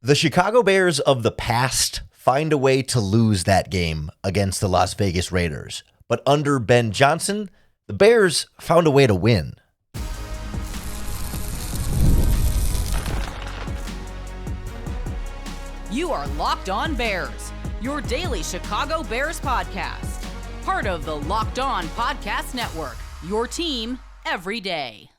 The Chicago Bears of the past find a way to lose that game against the Las Vegas Raiders. But under Ben Johnson, the Bears found a way to win. You are Locked On Bears, your daily Chicago Bears podcast. Part of the Locked On Podcast Network, your team every day.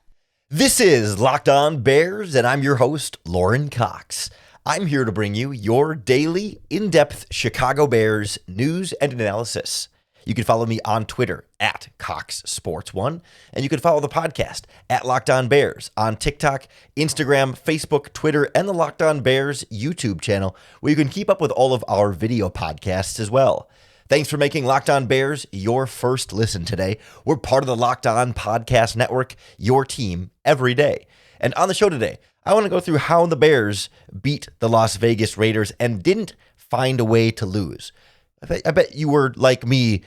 This is Locked On Bears, and I'm your host, Lauren Cox. I'm here to bring you your daily, in-depth Chicago Bears news and analysis. You can follow me on Twitter at CoxSports1, and you can follow the podcast at Locked On Bears on TikTok, Instagram, Facebook, Twitter, and the Locked On Bears YouTube channel, where you can keep up with all of our video podcasts as well. Thanks for making Locked On Bears your first listen today. We're part of the Locked On Podcast Network, your team every day. And on the show today, I want to go through how the Bears beat the Las Vegas Raiders and didn't find a way to lose. I bet you were like me,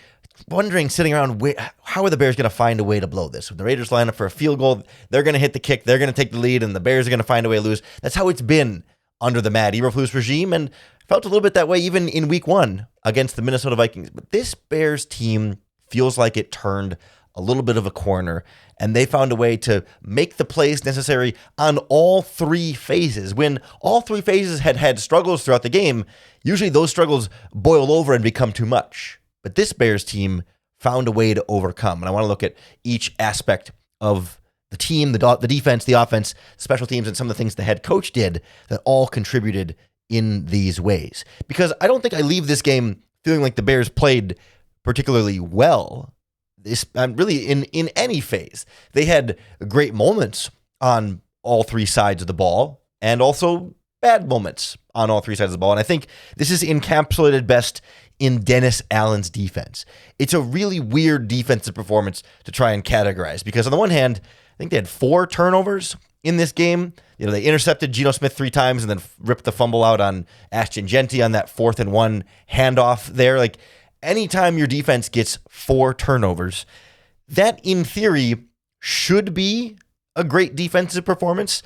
wondering, sitting around, how are the Bears going to find a way to blow this? When the Raiders line up for a field goal, they're going to hit the kick, they're going to take the lead, and the Bears are going to find a way to lose. That's how it's been under the Matt Eberflus regime, and felt a little bit that way even in week one against the Minnesota Vikings. But this Bears team feels like it turned a little bit of a corner, and they found a way to make the plays necessary on all three phases. When all three phases had struggles throughout the game, usually those struggles boil over and become too much. But this Bears team found a way to overcome. And I want to look at each aspect of the team, the defense, the offense, special teams, and some of the things the head coach did that all contributed in these ways. Because I don't think I leave this game feeling like the Bears played particularly well. Really in any phase. They had great moments on all three sides of the ball and also bad moments on all three sides of the ball. And I think this is encapsulated best in Dennis Allen's defense. It's a really weird defensive performance to try and categorize because on the one hand, I think they had 4 turnovers in this game. They intercepted Geno Smith 3 times and then ripped the fumble out on Ashton Jeanty on that 4th and 1 handoff there. Anytime your defense gets 4 turnovers, that in theory should be a great defensive performance.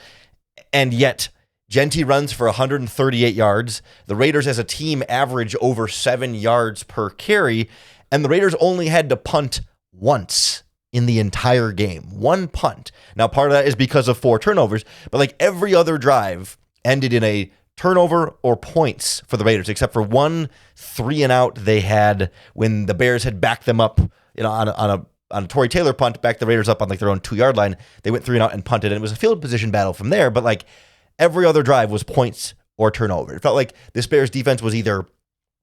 And yet, Jeanty runs for 138 yards. The Raiders as a team average over 7 yards per carry. And the Raiders only had to punt once in the entire game. 1 punt. Now, part of that is because of 4 turnovers. But every other drive ended in a turnover or points for the Raiders, except for 1 3-and-out they had when the Bears had backed them up, on a Torrey Taylor punt, backed the Raiders up on their own 2-yard line. They went 3-and-out and punted, and it was a field position battle from there. But every other drive was points or turnover. It felt like this Bears defense was either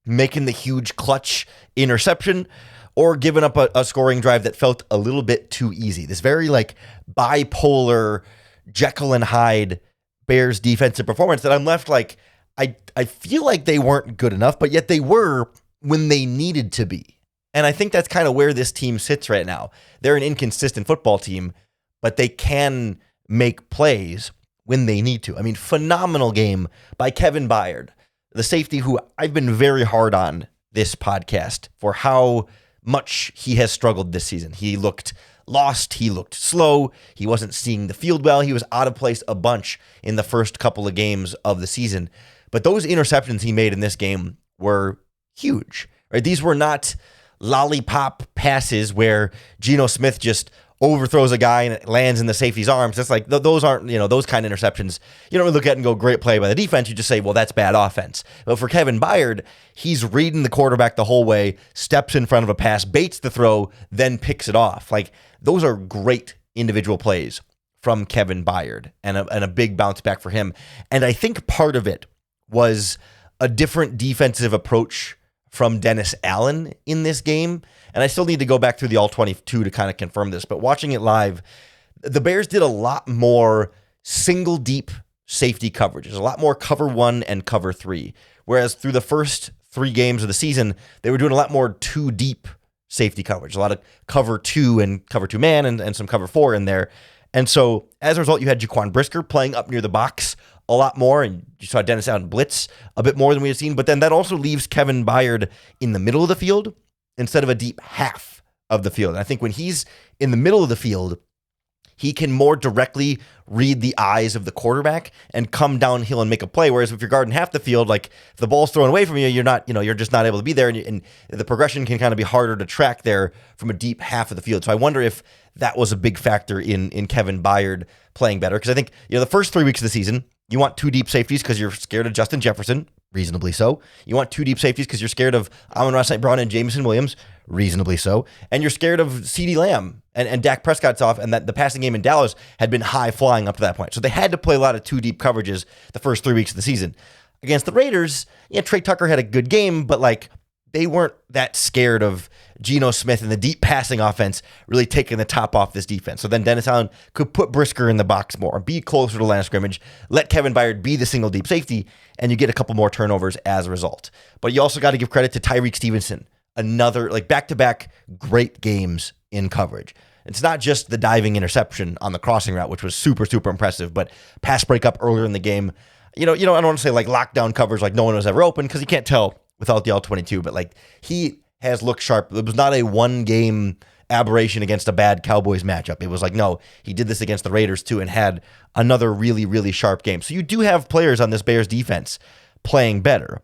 making the huge clutch interception or giving up a scoring drive that felt a little bit too easy. This very bipolar Jekyll and Hyde Bears defensive performance that I'm left I feel like they weren't good enough, but yet they were when they needed to be. And I think that's kind of where this team sits right now. They're an inconsistent football team, but they can make plays when they need to. Phenomenal game by Kevin Byard, the safety who I've been very hard on this podcast for how much he has struggled this season. He looked lost. He looked slow. He wasn't seeing the field well. He was out of place a bunch in the first couple of games of the season. But those interceptions he made in this game were huge. Right? These were not lollipop passes where Geno Smith just overthrows a guy and it lands in the safety's arms. That's those aren't, those kind of interceptions. You don't really look at it and go, great play by the defense. You just say, well, that's bad offense. But for Kevin Byard, he's reading the quarterback the whole way, steps in front of a pass, baits the throw, then picks it off. Those are great individual plays from Kevin Byard and a big bounce back for him. And I think part of it was a different defensive approach from Dennis Allen in this game. And I still need to go back through the all 22 to kind of confirm this. But watching it live, the Bears did a lot more single deep safety coverages, a lot more cover 1 and cover 3. Whereas through the first 3 games of the season, they were doing a lot more 2 deep safety coverage, a lot of cover 2 and cover 2 man and some cover 4 in there. And so as a result, you had Jaquan Brisker playing up near the box a lot more, and you saw Dennis Allen blitz a bit more than we had seen. But then that also leaves Kevin Byard in the middle of the field instead of a deep half of the field. And I think when he's in the middle of the field, he can more directly read the eyes of the quarterback and come downhill and make a play. Whereas if you're guarding half the field, like if the ball's thrown away from you, you're just not able to be there. And the progression can kind of be harder to track there from a deep half of the field. So I wonder if that was a big factor in Kevin Byard playing better. Because I think, the first 3 weeks of the season, you want 2 deep safeties because you're scared of Justin Jefferson, reasonably so. You want 2 deep safeties because you're scared of Amon-Ra St. Brown and Jameson Williams, reasonably so. And you're scared of CeeDee Lamb and Dak Prescott's off, and that the passing game in Dallas had been high flying up to that point. So they had to play a lot of 2 deep coverages the first 3 weeks of the season. Against the Raiders, Trey Tucker had a good game, but they weren't that scared of Geno Smith and the deep passing offense really taking the top off this defense. So then Dennis Allen could put Brisker in the box more, be closer to the line of scrimmage, let Kevin Byard be the single deep safety, and you get a couple more turnovers as a result. But you also got to give credit to Tyreek Stevenson, another back-to-back great games in coverage. It's not just the diving interception on the crossing route, which was super, super impressive, but pass breakup earlier in the game. I don't want to say lockdown coverage no one was ever open because you can't tell without the All-22, but he has looked sharp. It was not a one-game aberration against a bad Cowboys matchup. It was no, he did this against the Raiders too and had another really, really sharp game. So you do have players on this Bears defense playing better.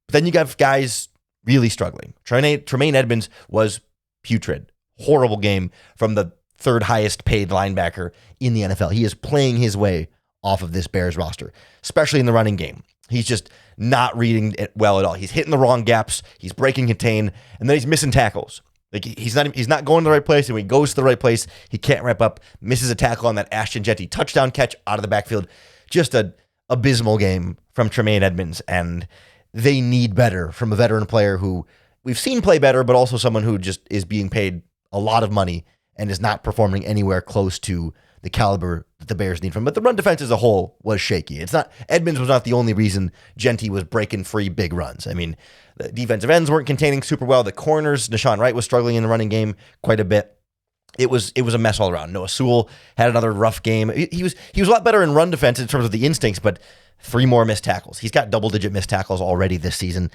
But then you got guys really struggling. Tremaine Edmonds was putrid. Horrible game from the third highest paid linebacker in the NFL. He is playing his way off of this Bears roster, especially in the running game. He's just not reading it well at all. He's hitting the wrong gaps. He's breaking contain, and then he's missing tackles. He's not going to the right place, and when he goes to the right place, he can't wrap up, misses a tackle on that Ashton Jetty touchdown catch out of the backfield. Just an abysmal game from Tremaine Edmonds, and they need better from a veteran player who we've seen play better, but also someone who just is being paid a lot of money and is not performing anywhere close to the caliber that the Bears need from him. But the run defense as a whole was shaky. Edmonds was not the only reason Genty was breaking free big runs. I mean, the defensive ends weren't containing super well. The corners, Nashawn Wright was struggling in the running game quite a bit. It was a mess all around. Noah Sewell had another rough game. He was a lot better in run defense in terms of the instincts, but 3 more missed tackles. He's got double-digit missed tackles already this season.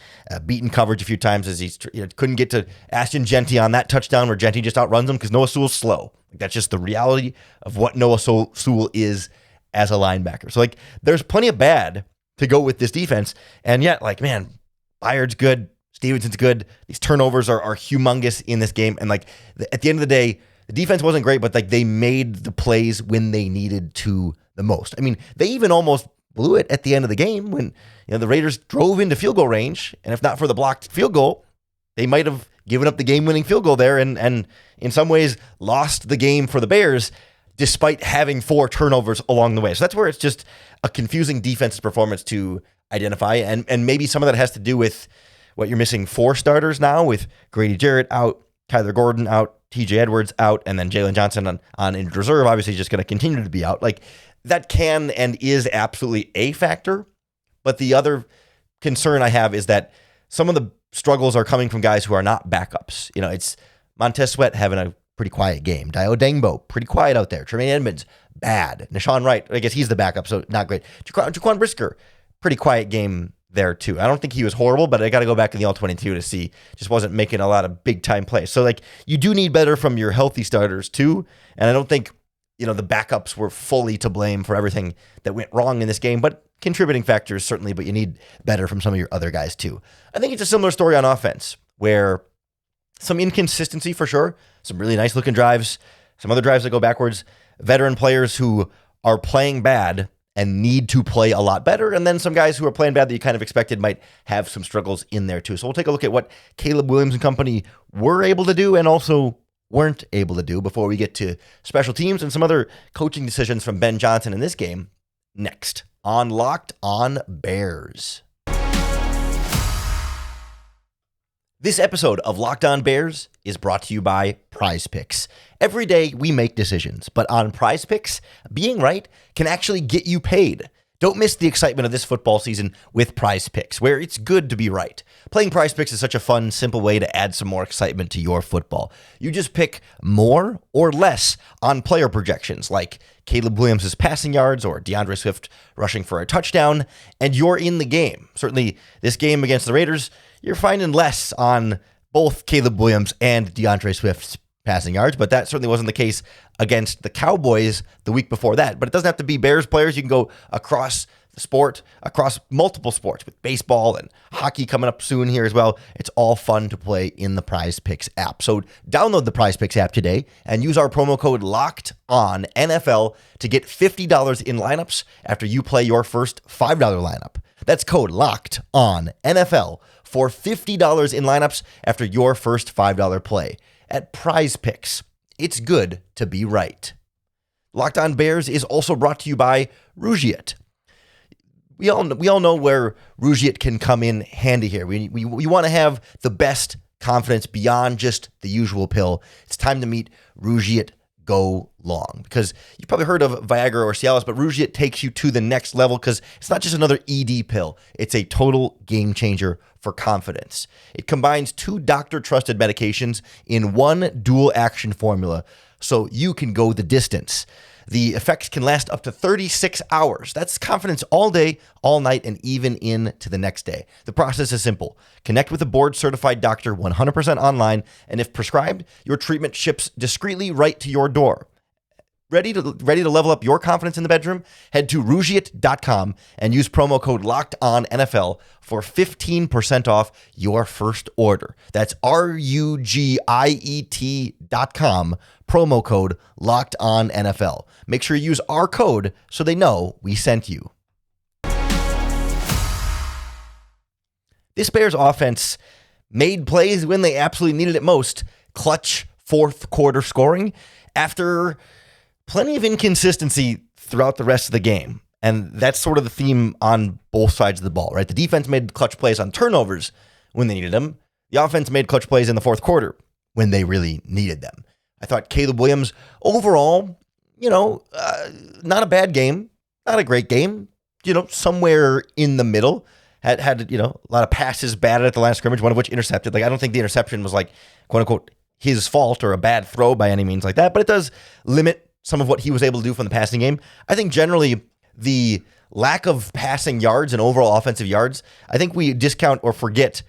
Beaten coverage a few times as he couldn't get to Ashton Genty on that touchdown where Genty just outruns him because Noah Sewell's slow. That's just the reality of what Noah Sewell is as a linebacker. So there's plenty of bad to go with this defense, and yet Byard's good, Stevenson's good. These turnovers are humongous in this game, and at the end of the day, the defense wasn't great, but they made the plays when they needed to the most. I mean, they even almost blew it at the end of the game when the Raiders drove into field goal range, and if not for the blocked field goal, they might have given up the game-winning field goal there and in some ways lost the game for the Bears despite having 4 turnovers along the way. So that's where it's just a confusing defensive performance to identify, and maybe some of that has to do with what you're missing 4 starters now with Grady Jarrett out, Kyler Gordon out, TJ Edwards out, and then Jalen Johnson on injured reserve, obviously just going to continue to be out. That can and is absolutely a factor, but the other concern I have is that some of the struggles are coming from guys who are not backups. It's Montez Sweat having a pretty quiet game. Dio Dengbo, pretty quiet out there. Tremaine Edmonds, bad. Nashawn Wright, I guess he's the backup, so not great. Jaquan Brisker, pretty quiet game there too. I don't think he was horrible, but I got to go back in the All-22 to see. Just wasn't making a lot of big-time plays. So, you do need better from your healthy starters too, and I don't think the backups were fully to blame for everything that went wrong in this game, but contributing factors certainly, but you need better from some of your other guys too. I think it's a similar story on offense where some inconsistency for sure, some really nice looking drives, some other drives that go backwards, veteran players who are playing bad and need to play a lot better, and then some guys who are playing bad that you kind of expected might have some struggles in there too. So we'll take a look at what Caleb Williams and company were able to do and also weren't able to do before we get to special teams and some other coaching decisions from Ben Johnson in this game next on Locked On Bears. This episode of Locked On Bears is brought to you by PrizePicks. Every day we make decisions, but on PrizePicks, being right can actually get you paid. Don't miss the excitement of this football season with PrizePicks, where it's good to be right. Playing PrizePicks is such a fun, simple way to add some more excitement to your football. You just pick more or less on player projections, like Caleb Williams' passing yards or DeAndre Swift rushing for a touchdown, and you're in the game. Certainly, this game against the Raiders, you're finding less on both Caleb Williams and DeAndre Swift's passing yards, but that certainly wasn't the case against the Cowboys the week before that. But it doesn't have to be Bears players. You can go across the sport, across multiple sports, with baseball and hockey coming up soon here as well. It's all fun to play in the PrizePicks app. So download the PrizePicks app today and use our promo code LOCKEDONNFL to get $50 in lineups after you play your first $5 lineup. That's code LOCKEDONNFL for $50 in lineups after your first $5 play at PrizePicks. It's good to be right. Locked On Bears is also brought to you by Rugiet. We all know where Rugiet can come in handy here. We want to have the best confidence beyond just the usual pill. It's time to meet Rugiet Go Long, because you've probably heard of Viagra or Cialis, but Rugiet takes you to the next level because it's not just another ED pill. It's a total game changer for confidence. It combines 2 doctor-trusted medications in one dual action formula so you can go the distance. The effects can last up to 36 hours. That's confidence all day, all night, and even into the next day. The process is simple. Connect with a board-certified doctor 100% online, and if prescribed, your treatment ships discreetly right to your door. Ready to level up your confidence in the bedroom? Head to Rugiet.com and use promo code LOCKEDONNFL for 15% off your first order. That's RUGIET.com, promo code LOCKEDONNFL. Make sure you use our code so they know we sent you. This Bears offense made plays when they absolutely needed it most. Clutch fourth quarter scoring after plenty of inconsistency throughout the rest of the game. And that's sort of the theme on both sides of the ball, right? The defense made clutch plays on turnovers when they needed them. The offense made clutch plays in the fourth quarter when they really needed them. I thought Caleb Williams, overall, not a bad game, not a great game, somewhere in the middle. Had a lot of passes batted at the line of scrimmage, one of which intercepted. Like, I don't think the interception was like, quote unquote, his fault or a bad throw by any means like that, but it does limit some of what he was able to do from the passing game. I think generally the lack of passing yards and overall offensive yards, I think we discount or forget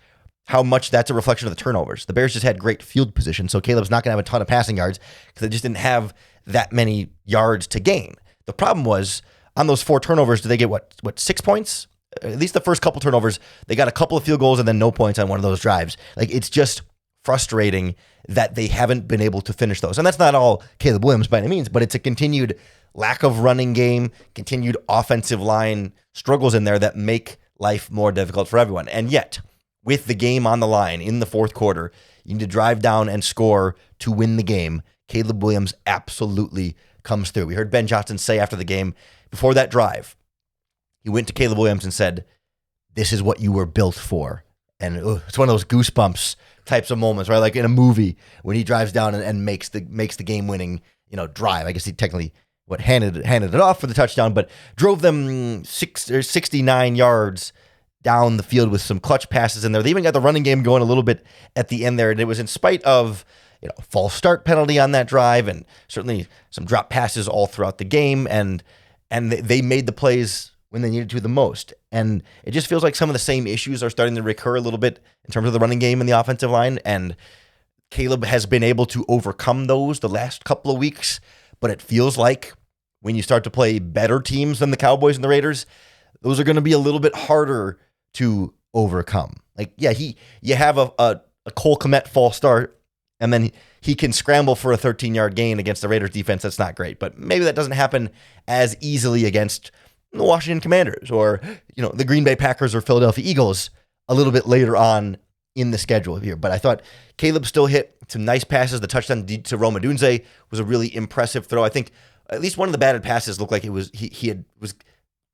how much that's a reflection of the turnovers. The Bears just had great field position, so Caleb's not going to have a ton of passing yards because they just didn't have that many yards to gain. The problem was, on those 4 turnovers, did they get what 6 points? At least the first couple turnovers, they got a couple of field goals and then no points on one of those drives. Like, it's just frustrating that they haven't been able to finish those. And that's not all Caleb Williams by any means, but it's a continued lack of running game, continued offensive line struggles in there that make life more difficult for everyone. And yet, with the game on the line in the fourth quarter, you need to drive down and score to win the game. Caleb Williams absolutely comes through. We heard Ben Johnson say after the game, before that drive, he went to Caleb Williams and said, "This is what you were built for." And it's one of those goosebumps types of moments, right? Like in a movie when he drives down and makes the game-winning, drive. I guess he technically handed it off for the touchdown, but drove them 69 yards down the field with some clutch passes in there. They even got the running game going a little bit at the end there, and it was in spite of false start penalty on that drive and certainly some drop passes all throughout the game, and they made the plays when they needed to the most. And it just feels like some of the same issues are starting to recur a little bit in terms of the running game and the offensive line. And Caleb has been able to overcome those the last couple of weeks. But it feels like when you start to play better teams than the Cowboys and the Raiders, those are going to be a little bit harder to overcome. Like, yeah, you have a Cole Kmet false start, and then he can scramble for a 13-yard gain against the Raiders defense. That's not great. But maybe that doesn't happen as easily against the Washington Commanders or, the Green Bay Packers or Philadelphia Eagles a little bit later on in the schedule here. But I thought Caleb still hit some nice passes. The touchdown to Rome Odunze was a really impressive throw. I think at least one of the batted passes looked like it was he was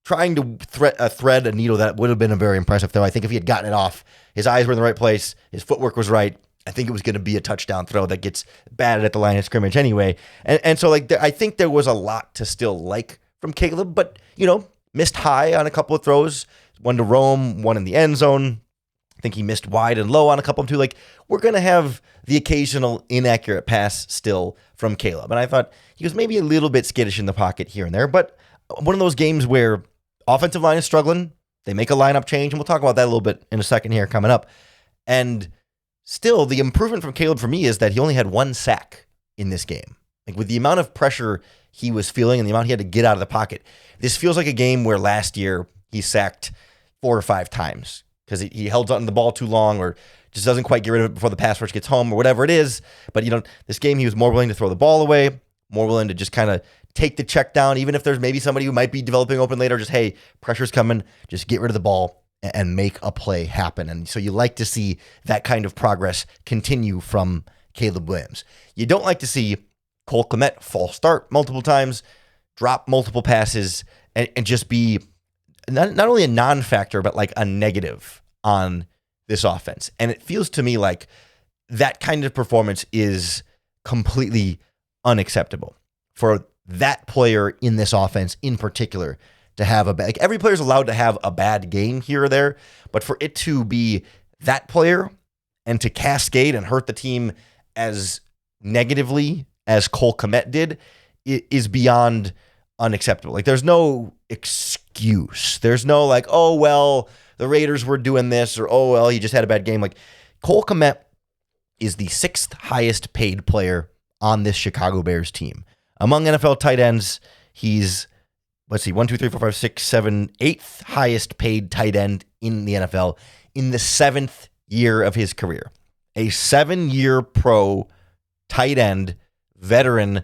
trying to thread a needle that would have been a very impressive throw. I think if he had gotten it off, his eyes were in the right place, his footwork was right, I think it was going to be a touchdown throw that gets batted at the line of scrimmage anyway. And so I think there was a lot to still like from Caleb, but, missed high on a couple of throws, one to Rome, one in the end zone. I think he missed wide and low on a couple of them too. Like, we're going to have the occasional inaccurate pass still from Caleb. And I thought he was maybe a little bit skittish in the pocket here and there, but one of those games where offensive line is struggling, they make a lineup change, and we'll talk about that a little bit in a second here coming up. And still, the improvement from Caleb for me is that he only had 1 sack in this game. Like with the amount of pressure he was feeling and the amount he had to get out of the pocket, this feels like a game where last year he sacked 4 or 5 times because he held on to the ball too long or just doesn't quite get rid of it before the pass rush gets home or whatever it is. But, this game he was more willing to throw the ball away, more willing to just kind of take the check down, even if there's maybe somebody who might be developing open later, just, hey, pressure's coming, just get rid of the ball and make a play happen. And so you like to see that kind of progress continue from Caleb Williams. You don't like to see Cole Kmet false start multiple times, drop multiple passes, and just be not only a non-factor, but like a negative on this offense. And it feels to me like that kind of performance is completely unacceptable for that player in this offense in particular to have like every player's allowed to have a bad game here or there, but for it to be that player and to cascade and hurt the team as negatively as Cole Kmet did, it is beyond unacceptable. Like there's no excuse. There's no like, oh, well, the Raiders were doing this, or, oh, well, he just had a bad game. Like Cole Kmet is the 6th highest paid player on this Chicago Bears team. Among NFL tight ends, he's, 1, 2, 3, 4, 5, 6, 7, 8th highest paid tight end in the NFL in the 7th year of his career. A 7-year pro tight end veteran,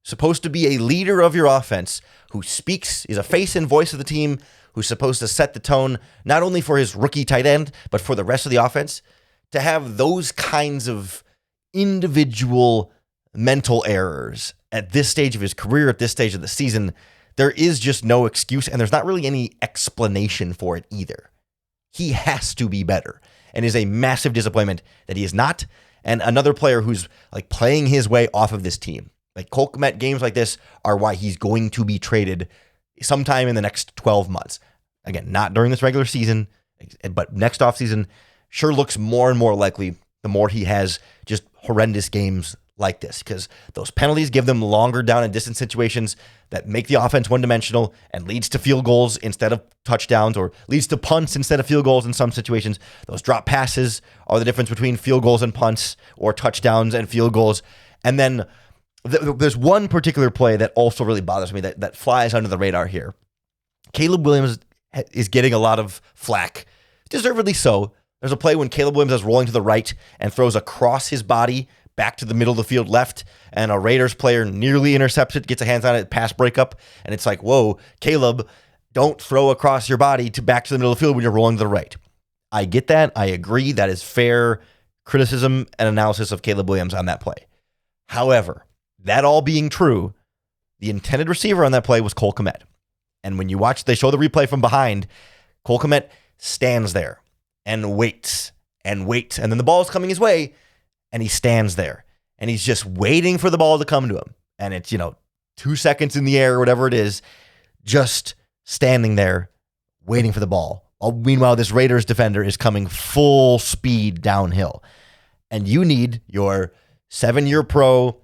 supposed to be a leader of your offense, who speaks, is a face and voice of the team, who's supposed to set the tone, not only for his rookie tight end, but for the rest of the offense. To have those kinds of individual mental errors at this stage of his career, at this stage of the season, there is just no excuse, and there's not really any explanation for it either. He has to be better, and is a massive disappointment that he is not, and another player who's like playing his way off of this team. Like Cole Kmet games like this are why he's going to be traded sometime in the next 12 months. Again, not during this regular season, but next offseason sure looks more and more likely the more he has just horrendous games like this, because those penalties give them longer down and distance situations that make the offense one-dimensional and leads to field goals instead of touchdowns, or leads to punts instead of field goals in some situations. Those drop passes are the difference between field goals and punts, or touchdowns and field goals. And then there's one particular play that also really bothers me that flies under the radar here. Caleb Williams is getting a lot of flack, deservedly so. There's a play when Caleb Williams is rolling to the right and throws across his body back to the middle of the field left, and a Raiders player nearly intercepts it, gets a hands on it, pass breakup, and it's like, whoa, Caleb, don't throw across your body back to the middle of the field when you're rolling to the right. I get that. I agree. That is fair criticism and analysis of Caleb Williams on that play. However, that all being true, the intended receiver on that play was Cole Kmet. And when you watch, they show the replay from behind, Cole Kmet stands there and waits and waits, and then the ball is coming his way, and he stands there, and he's just waiting for the ball to come to him. And it's, 2 seconds in the air or whatever it is, just standing there waiting for the ball. Meanwhile, this Raiders defender is coming full speed downhill. And you need your 7-year pro,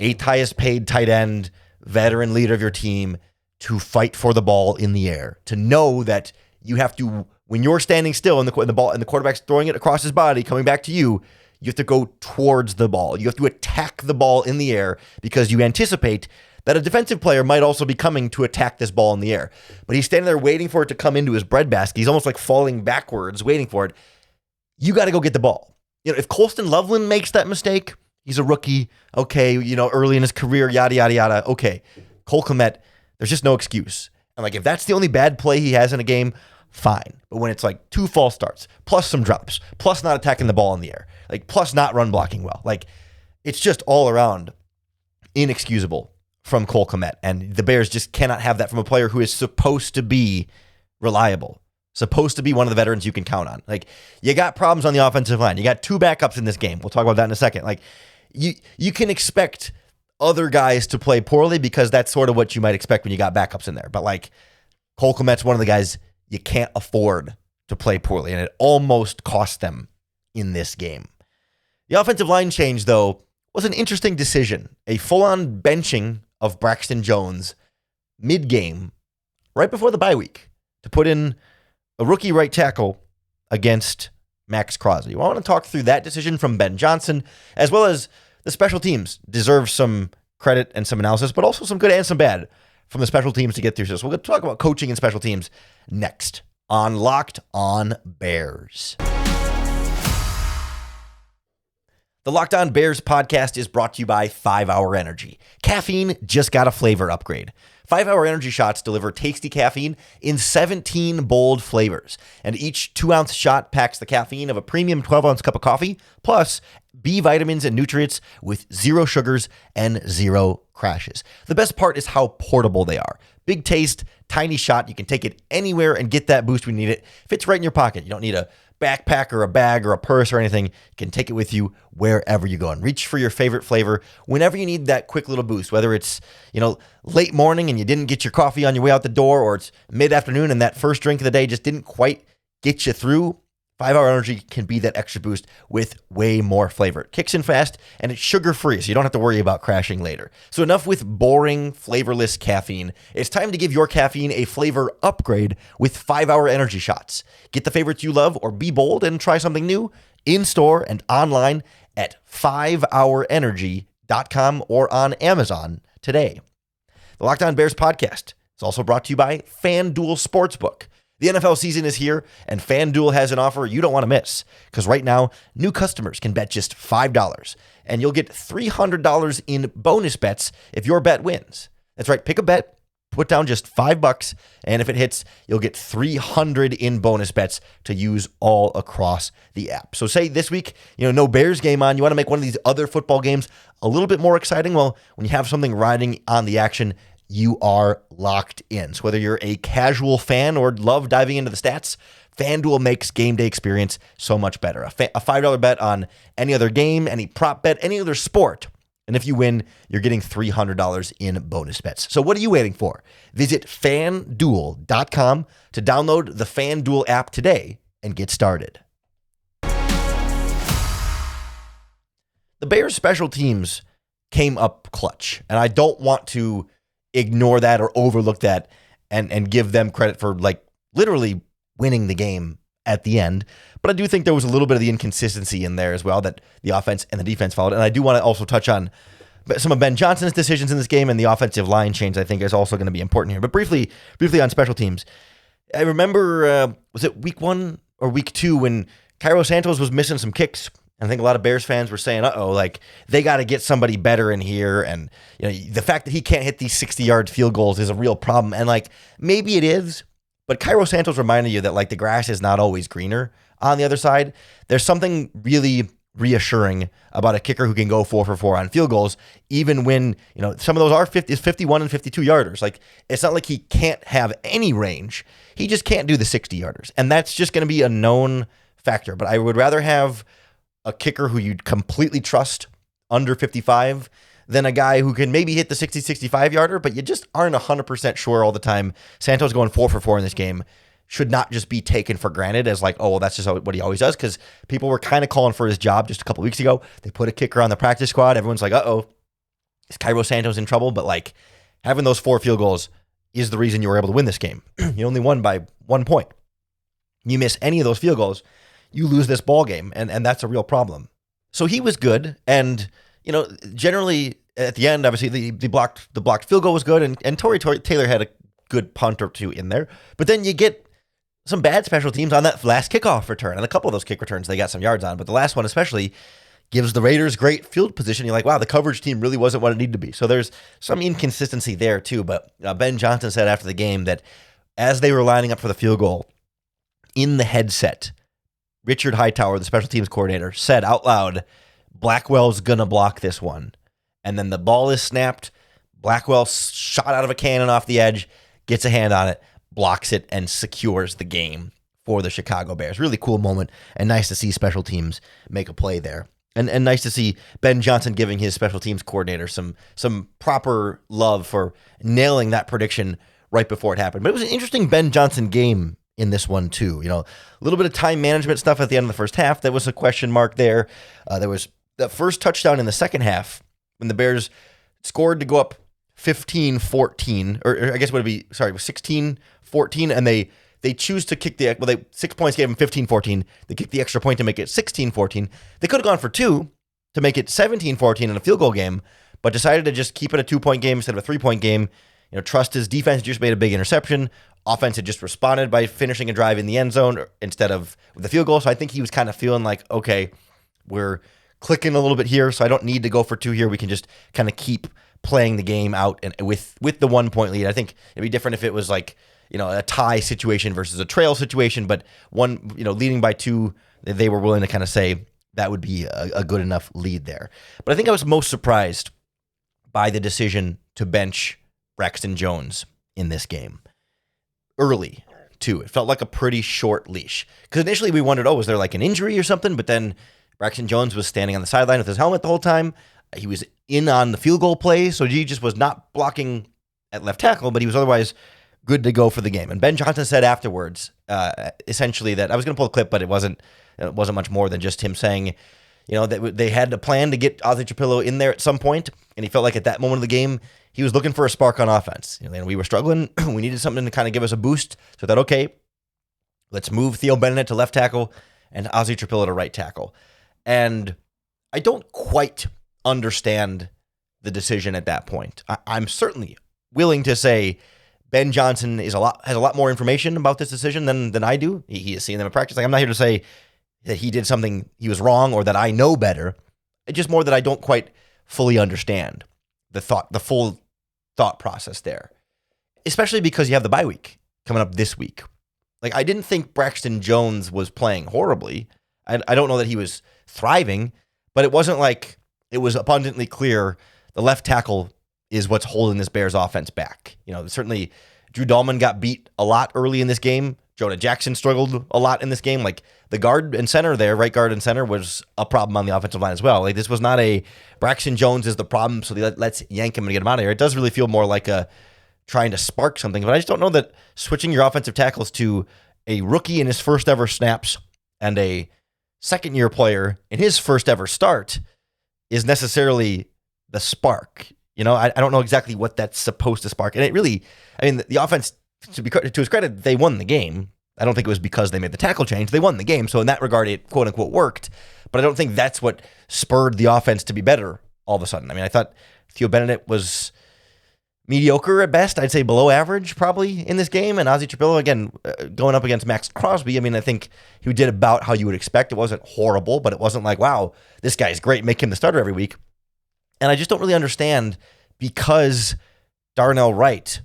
8th highest paid tight end, veteran leader of your team to fight for the ball in the air, to know that you have to, when you're standing still and the ball and the quarterback's throwing it across his body, coming back to you, you have to go towards the ball. You have to attack the ball in the air because you anticipate that a defensive player might also be coming to attack this ball in the air. But he's standing there waiting for it to come into his breadbasket. He's almost like falling backwards, waiting for it. You got to go get the ball. If Colston Loveland makes that mistake, he's a rookie. Okay, early in his career, yada, yada, yada. Okay, Cole Kmet, there's just no excuse. And like if that's the only bad play he has in a game, fine. But when it's like 2 false starts, plus some drops, plus not attacking the ball in the air, like plus not run blocking well, like it's just all around inexcusable from Cole Kmet. And the Bears just cannot have that from a player who is supposed to be reliable, supposed to be one of the veterans you can count on. Like you got problems on the offensive line. You got 2 backups in this game. We'll talk about that in a second. Like you can expect other guys to play poorly because that's sort of what you might expect when you got backups in there. But like Cole Kmet's one of the guys you can't afford to play poorly, and it almost cost them in this game. The offensive line change, though, was an interesting decision. A full-on benching of Braxton Jones mid-game, right before the bye week, to put in a rookie right tackle against Max Crosby. Well, I want to talk through that decision from Ben Johnson, as well as the special teams deserve some credit and some analysis, but also some good and some bad from the special teams to get through. So we're going to talk about coaching and special teams next on Locked On Bears. The Locked On Bears podcast is brought to you by 5 Hour Energy. Caffeine just got a flavor upgrade. 5 Hour Energy shots deliver tasty caffeine in 17 bold flavors, and each 2-ounce shot packs the caffeine of a premium 12-ounce cup of coffee, plus B vitamins and nutrients with 0 sugars and 0 crashes. The best part is how portable they are. Big taste, tiny shot. You can take it anywhere and get that boost when you need it. Fits right in your pocket. You don't need a backpack or a bag or a purse or anything. You can take it with you wherever you go and reach for your favorite flavor whenever you need that quick little boost, whether it's, late morning and you didn't get your coffee on your way out the door, or it's mid-afternoon and that first drink of the day just didn't quite get you through. 5 Hour Energy can be that extra boost with way more flavor. It kicks in fast and it's sugar-free, so you don't have to worry about crashing later. So enough with boring, flavorless caffeine. It's time to give your caffeine a flavor upgrade with 5 Hour Energy shots. Get the favorites you love or be bold and try something new in-store and online at 5hourenergy.com or on Amazon today. The Locked On Bears podcast is also brought to you by FanDuel Sportsbook. The NFL season is here, and FanDuel has an offer you don't want to miss. Because right now, new customers can bet just $5, and you'll get $300 in bonus bets if your bet wins. That's right, pick a bet, put down just $5, and if it hits, you'll get $300 in bonus bets to use all across the app. So say this week, no Bears game on, you want to make one of these other football games a little bit more exciting. Well, when you have something riding on the action, you are locked in. So whether you're a casual fan or love diving into the stats, FanDuel makes game day experience so much better. A $5 bet on any other game, any prop bet, any other sport. And if you win, you're getting $300 in bonus bets. So what are you waiting for? Visit FanDuel.com to download the FanDuel app today and get started. The Bears special teams came up clutch, and I don't want to ignore that or overlook that and give them credit for literally winning the game at the end. But I do think there was a little bit of the inconsistency in there as well that the offense and the defense followed. And I do want to also touch on some of Ben Johnson's decisions in this game, and the offensive line change I think is also going to be important here. But briefly on special teams, I remember, was it week 1 or week 2 when Cairo Santos was missing some kicks? I think a lot of Bears fans were saying, they got to get somebody better in here. And the fact that he can't hit these 60-yard field goals is a real problem. And maybe it is, but Cairo Santos reminded you that the grass is not always greener on the other side. There's something really reassuring about a kicker who can go 4 for 4 on field goals, even when some of those are 51 and 52 yarders. It's not like he can't have any range. He just can't do the 60 yarders, and that's just going to be a known factor. But I would rather have a kicker who you'd completely trust under 55 than a guy who can maybe hit the 60, 65 yarder, but you just aren't 100% sure all the time. Santos going 4 for 4 in this game should not just be taken for granted as that's just what he always does, because people were kind of calling for his job just a couple weeks ago. They put a kicker on the practice squad. Everyone's like, is Cairo Santos in trouble? But having those 4 field goals is the reason you were able to win this game. You only won by 1 point. You miss any of those field goals, you lose this ball game, and that's a real problem. So he was good, and generally at the end, obviously the blocked field goal was good, and Torrey Taylor had a good punt or two in there. But then you get some bad special teams on that last kickoff return, and a couple of those kick returns they got some yards on, but the last one especially gives the Raiders great field position. You're like, wow, the coverage team really wasn't what it needed to be. So there's some inconsistency there too. But Ben Johnson said after the game that as they were lining up for the field goal, in the headset, Richard Hightower, the special teams coordinator, said out loud, Blackwell's going to block this one. And then the ball is snapped. Blackwell shot out of a cannon off the edge, gets a hand on it, blocks it, and secures the game for the Chicago Bears. Really cool moment, and nice to see special teams make a play there. And nice to see Ben Johnson giving his special teams coordinator some proper love for nailing that prediction right before it happened. But it was an interesting Ben Johnson game in this one too. A little bit of time management stuff at the end of the first half. There was a question mark there. There was the first touchdown in the second half when the Bears scored to go up 15-14, or I guess it would be, it was 16-14, and they choose to kick 6 points gave them 15-14. They kicked the extra point to make it 16-14. They could have gone for 2, to make it 17-14 in a field goal game, but decided to just keep it a 2-point game instead of a 3-point game. Trust his defense just made a big interception. Offense had just responded by finishing a drive in the end zone instead of the field goal. So I think he was kind of feeling like, okay, we're clicking a little bit here, so I don't need to go for 2 here. We can just kind of keep playing the game out and with the 1-point lead. I think it'd be different if it was like, a tie situation versus a trail situation, but one, leading by 2, they were willing to kind of say that would be a good enough lead there. But I think I was most surprised by the decision to bench Braxton Jones in this game. Early, too. It felt like a pretty short leash. Because initially we wondered, was there like an injury or something? But then Braxton Jones was standing on the sideline with his helmet the whole time. He was in on the field goal play, so he just was not blocking at left tackle, but he was otherwise good to go for the game. And Ben Johnson said afterwards, essentially that I was going to pull a clip, but it wasn't much more than just him saying, that they had a plan to get Ozzie Trapillo in there at some point, and he felt like at that moment of the game, he was looking for a spark on offense. We were struggling. We needed something to kind of give us a boost. So I thought, okay, let's move Theo Bennett to left tackle and Ozzie Trapillo to right tackle. And I don't quite understand the decision at that point. I'm certainly willing to say Ben Johnson has a lot more information about this decision than I do. He has seen them in practice. I'm not here to say that he did something he was wrong or that I know better. It's just more that I don't quite fully understand the full thought process there, especially because you have the bye week coming up this week. Like, I didn't think Braxton Jones was playing horribly. I don't know that he was thriving, but it wasn't like it was abundantly clear the left tackle is what's holding this Bears offense back. Certainly Drew Dahlman got beat a lot early in this game. Jonah Jackson struggled a lot in this game. Like, the guard and center there, right guard and center, was a problem on the offensive line as well. Like, this was not a Braxton Jones is the problem, so let's yank him and get him out of here. It does really feel more like a trying to spark something, but I just don't know that switching your offensive tackles to a rookie in his first ever snaps and a second-year player in his first ever start is necessarily the spark. I don't know exactly what that's supposed to spark. And it really, the offense, to his credit, they won the game. I don't think it was because they made the tackle change. They won the game. So in that regard, it quote unquote worked. But I don't think that's what spurred the offense to be better all of a sudden. I thought Theo Bennett was mediocre at best. I'd say below average probably in this game. And Ozzie Trapillo, again, going up against Max Crosby, I think he did about how you would expect. It wasn't horrible, but it wasn't like, wow, this guy's great, make him the starter every week. And I just don't really understand, because Darnell Wright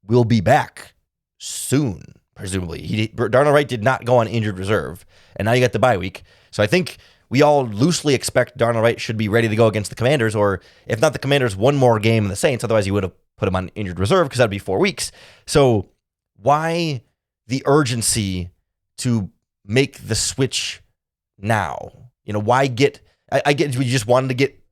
will be back soon, presumably. Darnell Wright did not go on injured reserve, and now you got the bye week. So I think we all loosely expect Darnell Wright should be ready to go against the Commanders, or if not the Commanders, one more game in the Saints. Otherwise, you would have put him on injured reserve because that'd be 4 weeks. So why the urgency to make the switch now? Why get? I get we just wanted to get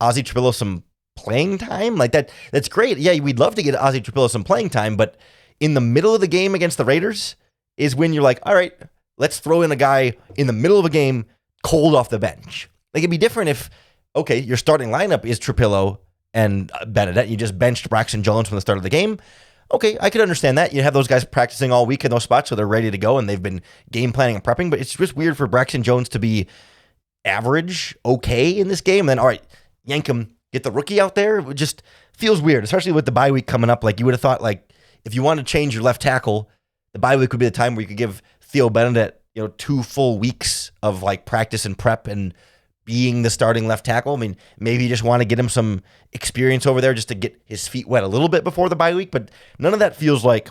Ozzie Trapillo some playing time. Like that's great. Yeah, we'd love to get Ozzie Trapillo some playing time, but in the middle of the game against the Raiders is when you're like, all right, let's throw in a guy in the middle of a game cold off the bench. Like, it'd be different if, okay, your starting lineup is Trapillo and Benedette. You just benched Braxton Jones from the start of the game. Okay, I could understand that. You have those guys practicing all week in those spots, so they're ready to go, and they've been game planning and prepping, but it's just weird for Braxton Jones to be average, okay in this game, and then, all right, yank him, get the rookie out there. It just feels weird, especially with the bye week coming up. Like, you would have thought, like, if you want to change your left tackle, the bye week would be the time where you could give Theo Bennett, 2 full weeks of like practice and prep and being the starting left tackle. Maybe you just want to get him some experience over there just to get his feet wet a little bit before the bye week, but none of that feels like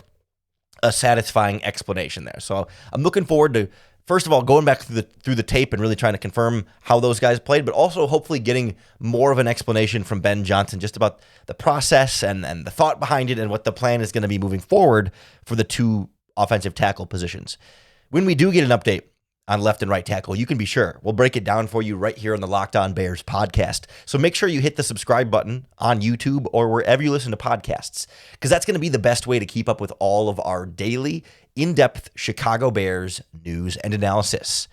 a satisfying explanation there. So I'm looking forward to, first of all, going back through the tape and really trying to confirm how those guys played, but also hopefully getting more of an explanation from Ben Johnson just about the process and the thought behind it and what the plan is going to be moving forward for the 2 offensive tackle positions. When we do get an update on left and right tackle, you can be sure we'll break it down for you right here on the Locked On Bears podcast. So make sure you hit the subscribe button on YouTube or wherever you listen to podcasts, because that's going to be the best way to keep up with all of our daily, in-depth Chicago Bears news and analysis.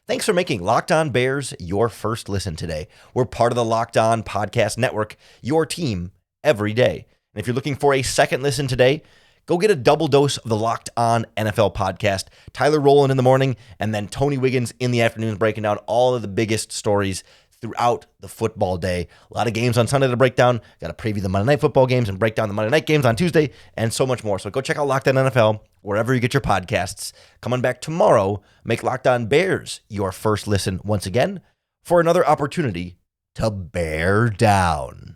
Thanks for making Locked On Bears your first listen today. We're part of the Locked On Podcast Network, your team every day. And if you're looking for a second listen today, go get a double dose of the Locked On NFL podcast. Tyler Rowland in the morning, and then Tony Wiggins in the afternoon breaking down all of the biggest stories throughout the football day. A lot of games on Sunday to break down. Got to preview the Monday Night Football games and break down the Monday Night games on Tuesday, and so much more. So go check out Locked On NFL wherever you get your podcasts. Come on back tomorrow. Make Locked On Bears your first listen once again for another opportunity to bear down.